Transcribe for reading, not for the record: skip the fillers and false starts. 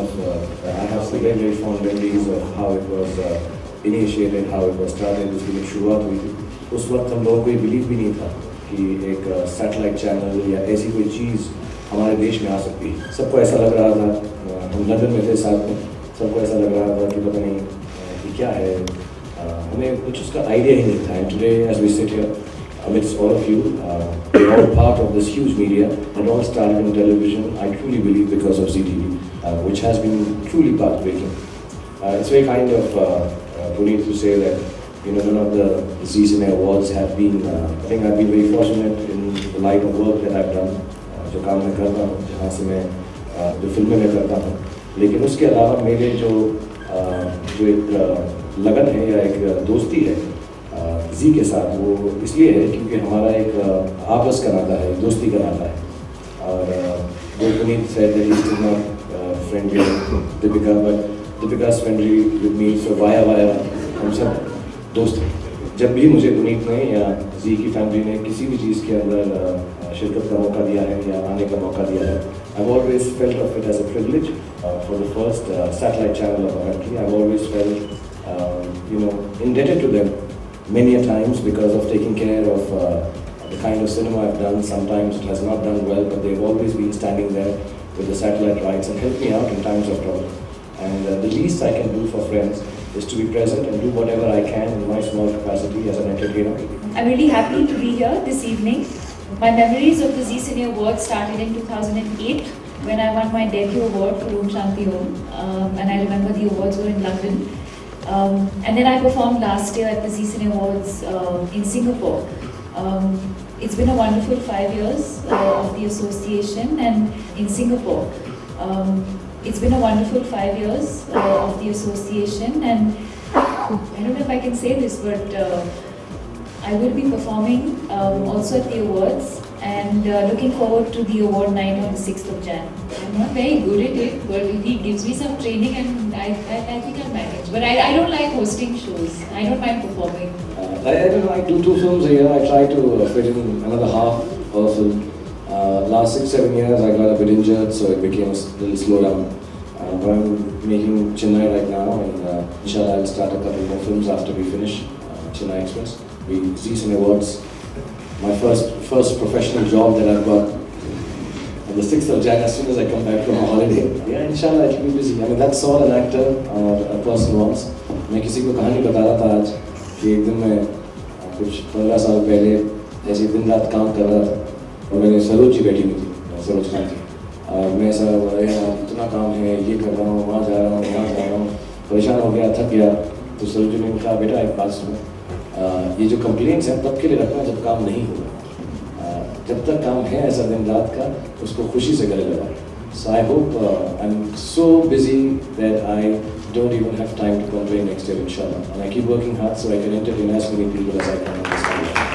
I have some very fond memories of how it was initiated, how it was started. उसकी जब शुरुआत हुई थी, उस वक्त हम लोगों को ये बिलीव भी नहीं था कि एक सैटेलाइट चैनल या ऐसी कोई चीज़ हमारे देश में आ सकती है। सबको ऐसा लग रहा था, हम लंदन में थे साथ में, सबको ऐसा लग रहा था कि पता नहीं कि क्या है, हमें कुछ उसका आइडिया ही नहीं था। And today, as we sit here amidst all of you, we're all part of this huge media. It all started in television, I truly believe, because of ZTV, which has been truly pathbreaking. It's very kind of Puneet to say that, you know, none of the Zee Cine Awards have been, I think I've been very fortunate in the light of work that I've done, जो काम मैं करता हूँ, जहाँ से मैं जो फिल्में मैं करता हूँ, लेकिन उसके अलावा मेरे जो एक लगन है या एक दोस्ती है जी के साथ, वो इसलिए है क्योंकि हमारा एक आपस का नाता है, दोस्ती का नाता है। और जो Puneet said that he's still not friendly with Deepika, but Deepika's friendly with me, so via हम सब दोस्त हैं। जब भी मुझे पुनीत ने या जी की फैमिली ने किसी भी चीज़ के अंदर शिरकत का मौका दिया है या आने का मौका दिया है, I've always felt of it as a privilege for the first satellite channel of our country. I've always felt, you know, indebted to them many a times because of taking care of the kind of cinema I've done. Sometimes it has not done well, but they've always been standing there with the satellite rights and helped me out in times of trouble. And the least I can do for friends is to be present and do whatever I can in my small capacity as an entertainer. I'm really happy to be here this evening. My memories of the Zee Cine Awards started in 2008 when I won my debut award for Om Shanti Om, and I remember the awards were in London. And then I performed last year at the Zee Cine Awards in Singapore. It's been a wonderful 5 years of the association, and in Singapore. It's been a wonderful 5 years of the association, and I don't know if I can say this, but I will be performing also at the awards, and looking forward to the award night on the 6th of Jan. I'm not very good at it, but he gives me some training and I think I'll manage. But I don't like hosting shows. I don't mind performing. I do 2 films a year. I try to fit in another half of a film. Last 6-7 years I got a bit injured, so it became a little slow down. But I'm making Chennai right now, and inshallah I'll start a couple more films after we finish Chennai Express. We Zee Cine Awards, my first professional job that I've got on the 6th of Jan as soon as I come back from a holiday. Yeah, inshallah it'll be busy. I mean, that's all an actor or a person wants. मैं किसी को कहानी बता रहा था आज कि एक दिन मैं कुछ 15 साल पहले ऐसे दिन रात काम कर रहा था और मैंने सरोज जी बैठी हुई थी, सरोज खान जी, और मैं ऐसा इतना काम है, ये कर रहा हूँ, वहाँ जा रहा हूँ, यहाँ जा रहा हूँ, परेशान हो गया, थक गया। तो सरोज जी ने कहा, बेटा एक बात सुनो, ये जो कंप्लेंट्स हैं तब के लिए रखना जब काम नहीं होगा, जब तक काम है ऐसा दिन रात का, उसको खुशी से गले लगाओ। So I hope I'm so busy that I don't even have time to complain next year, inshallah. And I keep working hard so I can entertain as many people as I can on this time.